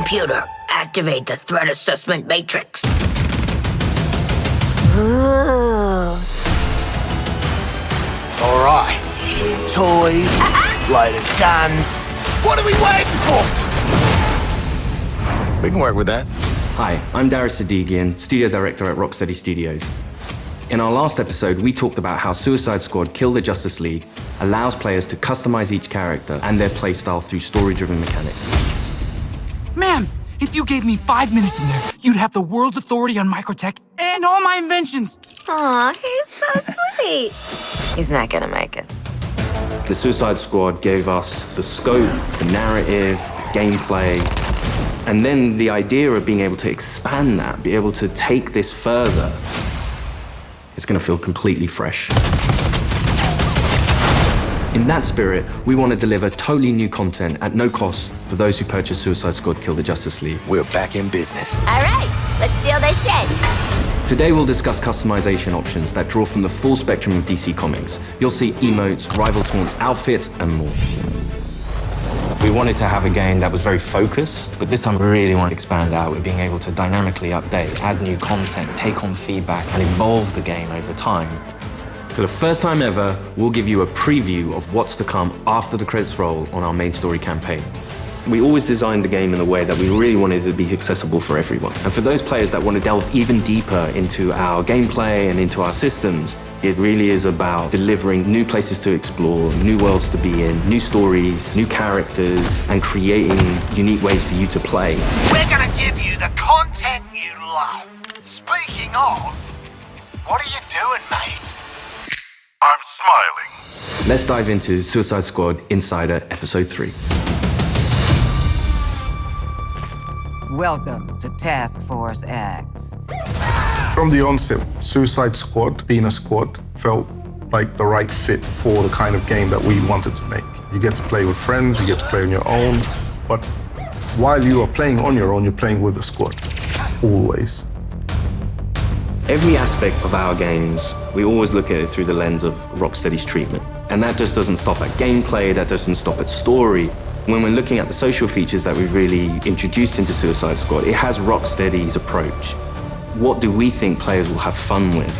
Computer, activate the threat assessment matrix. Ooh. All right. Toys, loaded guns. What are we waiting for? We can work with that. Hi, I'm Darius Sadigian, studio director at Rocksteady Studios. In our last episode, we talked about how Suicide Squad Kill the Justice League allows players to customize each character and their playstyle through story-driven mechanics. Man, if you gave me 5 minutes in there, you'd have the world's authority on microtech and all my inventions. Aw, he's so sweet. He's not gonna make it. The Suicide Squad gave us the scope, the narrative, gameplay, and then the idea of being able to expand that, be able to take this further. It's going to feel completely fresh. In that spirit, we want to deliver totally new content at no cost for those who purchase Suicide Squad Kill the Justice League. We're back in business. All right, let's steal their shit. Today we'll discuss customization options that draw from the full spectrum of DC Comics. You'll see emotes, rival taunts, outfits, and more. We wanted to have a game that was very focused, but this time we really want to expand out with being able to dynamically update, add new content, take on feedback, and evolve the game over time. For the first time ever, we'll give you a preview of what's to come after the credits roll on our main story campaign. We always designed the game in a way that we really wanted it to be accessible for everyone. And for those players that want to delve even deeper into our gameplay and into our systems, it really is about delivering new places to explore, new worlds to be in, new stories, new characters, and creating unique ways for you to play. We're gonna give you the content you love. Speaking of, what are you doing, mate? I'm smiling. Let's dive into Suicide Squad Insider Episode 3. Welcome to Task Force X. From the onset, Suicide Squad, being a squad, felt like the right fit for the kind of game that we wanted to make. You get to play with friends, you get to play on your own, but while you are playing on your own, you're playing with the squad, always. Every aspect of our games, we always look at it through the lens of Rocksteady's treatment. And that just doesn't stop at gameplay, that doesn't stop at story. When we're looking at the social features that we've really introduced into Suicide Squad, it has Rocksteady's approach. What do we think players will have fun with?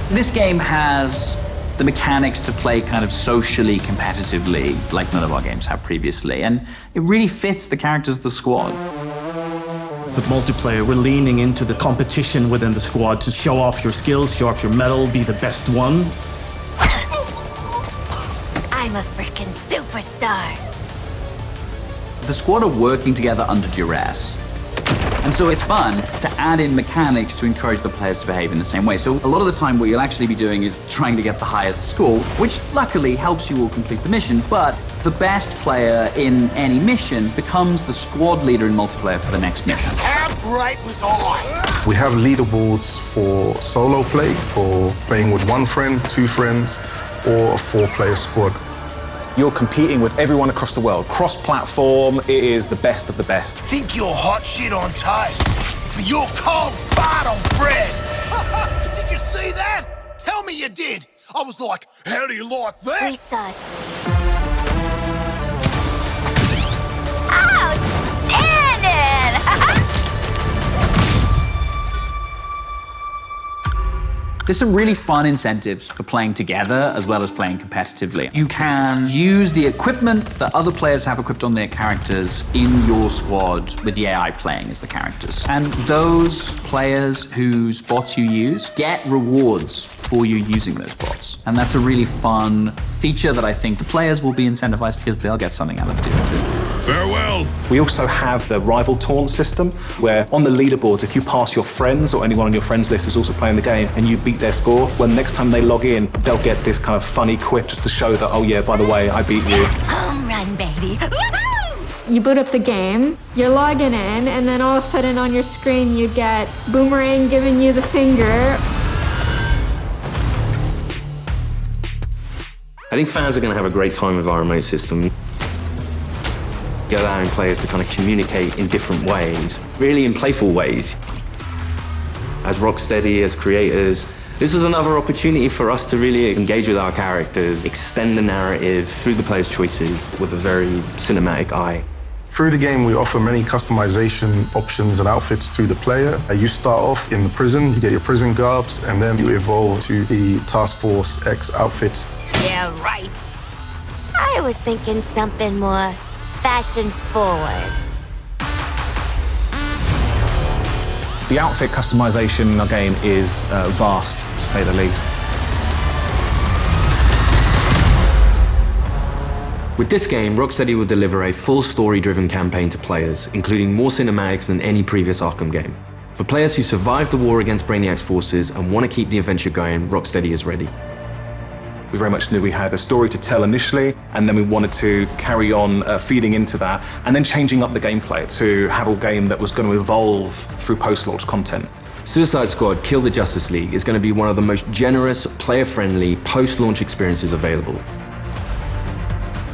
This game has the mechanics to play kind of socially competitively, like none of our games have previously, and it really fits the characters of the squad. With multiplayer, we're leaning into the competition within the squad to show off your skills, show off your mettle, be the best one. I'm a freaking superstar. The squad are working together under duress. And so it's fun to add in mechanics to encourage the players to behave in the same way. So a lot of the time what you'll actually be doing is trying to get the highest score, which luckily helps you all complete the mission, but the best player in any mission becomes the squad leader in multiplayer for the next mission. How great was I? We have leaderboards for solo play, for playing with one friend, two friends, or a 4-player squad. You're competing with everyone across the world. Cross-platform, it is the best of the best. Think you're hot shit on toast, but you're cold fart on bread. Did you see that? Tell me you did. I was like, how do you like that? Precisely. Outstanding! There's some really fun incentives for playing together as well as playing competitively. You can use the equipment that other players have equipped on their characters in your squad with the AI playing as the characters. And those players whose bots you use get rewards for you using those bots. And that's a really fun feature that I think the players will be incentivized because they'll get something out of doing too. Farewell. We also have the rival taunt system, where on the leaderboards, if you pass your friends or anyone on your friends list who's also playing the game and you beat their score, when next time they log in, they'll get this kind of funny quip just to show that, oh yeah, by the way, I beat you. Home run, baby. Woohoo! You boot up the game, you're logging in, and then all of a sudden on your screen you get Boomerang giving you the finger. I think fans are going to have a great time with our remote system. Allowing players to kind of communicate in different ways, really in playful ways. As Rocksteady, as creators, this was another opportunity for us to really engage with our characters, extend the narrative through the players' choices with a very cinematic eye. Through the game, we offer many customization options and outfits to the player. You start off in the prison, you get your prison garbs, and then you evolve to the Task Force X outfits. Yeah, right. I was thinking something more fashion forward. The outfit customization in our game is vast, to say the least. With this game, Rocksteady will deliver a full story-driven campaign to players, including more cinematics than any previous Arkham game. For players who survived the war against Brainiac's forces and want to keep the adventure going, Rocksteady is ready. We very much knew we had a story to tell initially, and then we wanted to carry on feeding into that, and then changing up the gameplay to have a game that was going to evolve through post-launch content. Suicide Squad Kill the Justice League is going to be one of the most generous, player-friendly, post-launch experiences available.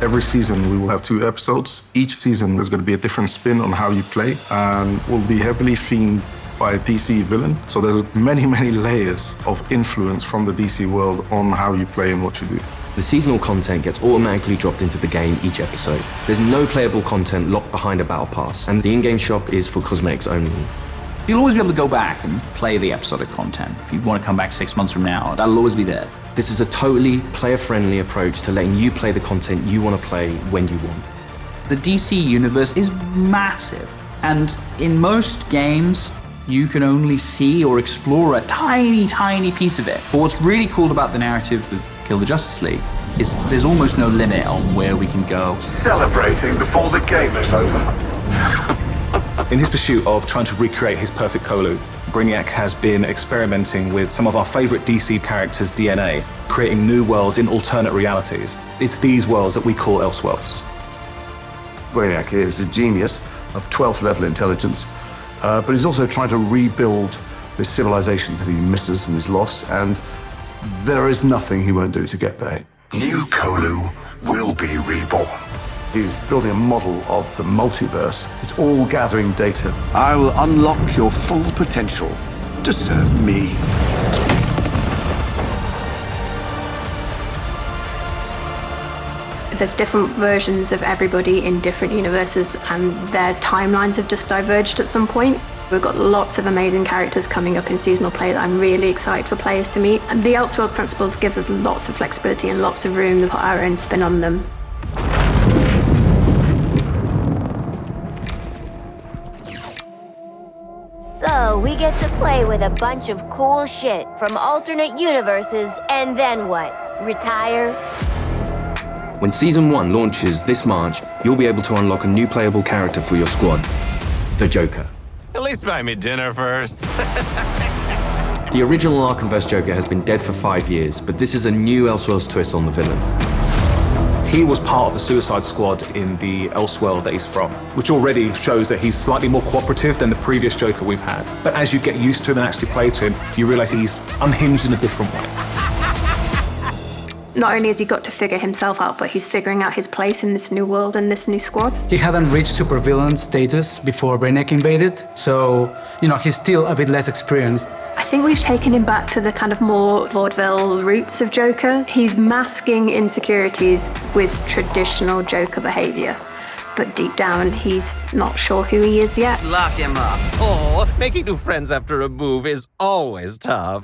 Every season we will have 2 episodes. Each season there's going to be a different spin on how you play, and will be heavily themed by a DC villain. So there's many, many layers of influence from the DC world on how you play and what you do. The seasonal content gets automatically dropped into the game each episode. There's no playable content locked behind a battle pass, and the in-game shop is for cosmetics only. You'll always be able to go back and play the episodic content. If you want to come back 6 months from now, that'll always be there. This is a totally player-friendly approach to letting you play the content you want to play when you want. The DC universe is massive, and in most games, you can only see or explore a tiny, tiny piece of it. But what's really cool about the narrative of Kill the Justice League is there's almost no limit on where we can go. Celebrating before the game is over. In his pursuit of trying to recreate his perfect Kolu, Brainiac has been experimenting with some of our favorite DC characters' DNA, creating new worlds in alternate realities. It's these worlds that we call Elseworlds. Brainiac is a genius of 12th level intelligence, but he's also trying to rebuild this civilization that he misses and is lost, and there is nothing he won't do to get there. New Kolu will be reborn. He's building a model of the multiverse. It's all gathering data. I will unlock your full potential to serve me. There's different versions of everybody in different universes, and their timelines have just diverged at some point. We've got lots of amazing characters coming up in seasonal play that I'm really excited for players to meet. And the Elseworld principles gives us lots of flexibility and lots of room to put our own spin on them. So we get to play with a bunch of cool shit from alternate universes, and then what? Retire? When Season 1 launches this March, you'll be able to unlock a new playable character for your squad, the Joker. At least buy me dinner first. The original Arkhamverse Joker has been dead for 5 years, but this is a new Elseworlds twist on the villain. He was part of the Suicide Squad in the Elseworld that he's from, which already shows that he's slightly more cooperative than the previous Joker we've had. But as you get used to him and actually play to him, you realize he's unhinged in a different way. Not only has he got to figure himself out, but he's figuring out his place in this new world and this new squad. He hadn't reached supervillain status before Brainiac invaded, so, he's still a bit less experienced. I think we've taken him back to the kind of more vaudeville roots of Joker. He's masking insecurities with traditional Joker behavior. But deep down, he's not sure who he is yet. Lock him up. Oh, making new friends after a move is always tough.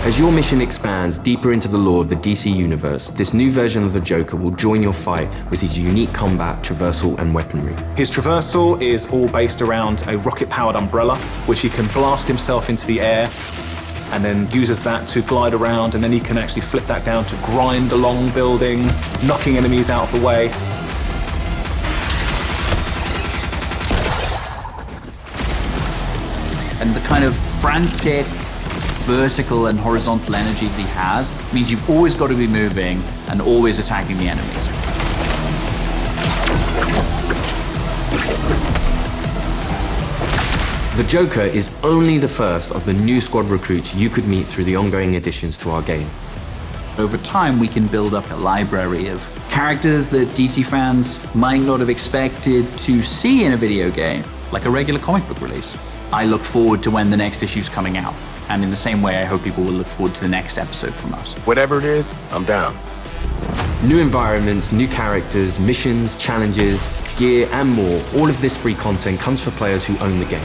As your mission expands deeper into the lore of the DC universe, this new version of the Joker will join your fight with his unique combat, traversal, and weaponry. His traversal is all based around a rocket-powered umbrella, which he can blast himself into the air, and then uses that to glide around, and then he can actually flip that down to grind along buildings, knocking enemies out of the way. And the kind of frantic, vertical and horizontal energy that he has means you've always got to be moving and always attacking the enemies. The Joker is only the first of the new squad recruits you could meet through the ongoing additions to our game. Over time, we can build up a library of characters that DC fans might not have expected to see in a video game, like a regular comic book release. I look forward to when the next issue's coming out. And in the same way, I hope people will look forward to the next episode from us. Whatever it is, I'm down. New environments, new characters, missions, challenges, gear, and more. All of this free content comes for players who own the game.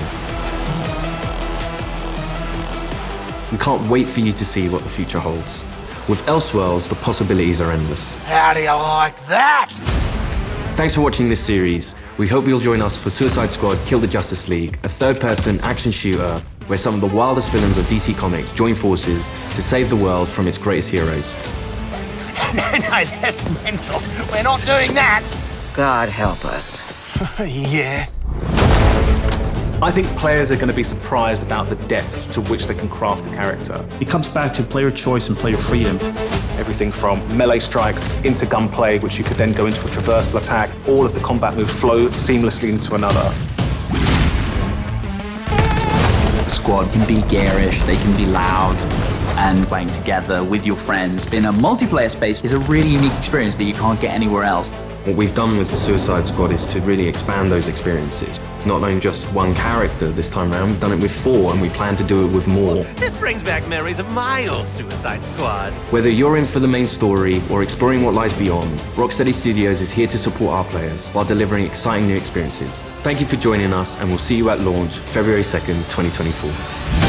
We can't wait for you to see what the future holds. With Elseworlds, the possibilities are endless. How do you like that? Thanks for watching this series. We hope you'll join us for Suicide Squad Kill the Justice League, a third-person action shooter where some of the wildest villains of DC Comics join forces to save the world from its greatest heroes. No, that's mental. We're not doing that. God help us. Yeah. I think players are going to be surprised about the depth to which they can craft a character. It comes back to player choice and player freedom. Everything from melee strikes into gunplay, which you could then go into a traversal attack. All of the combat moves flow seamlessly into another. The squad can be garish, they can be loud, and playing together with your friends in a multiplayer space is a really unique experience that you can't get anywhere else. What we've done with the Suicide Squad is to really expand those experiences. Not only just one character this time around, we've done it with 4 and we plan to do it with more. This brings back memories of my old Suicide Squad. Whether you're in for the main story or exploring what lies beyond, Rocksteady Studios is here to support our players while delivering exciting new experiences. Thank you for joining us and we'll see you at launch February 2nd, 2024.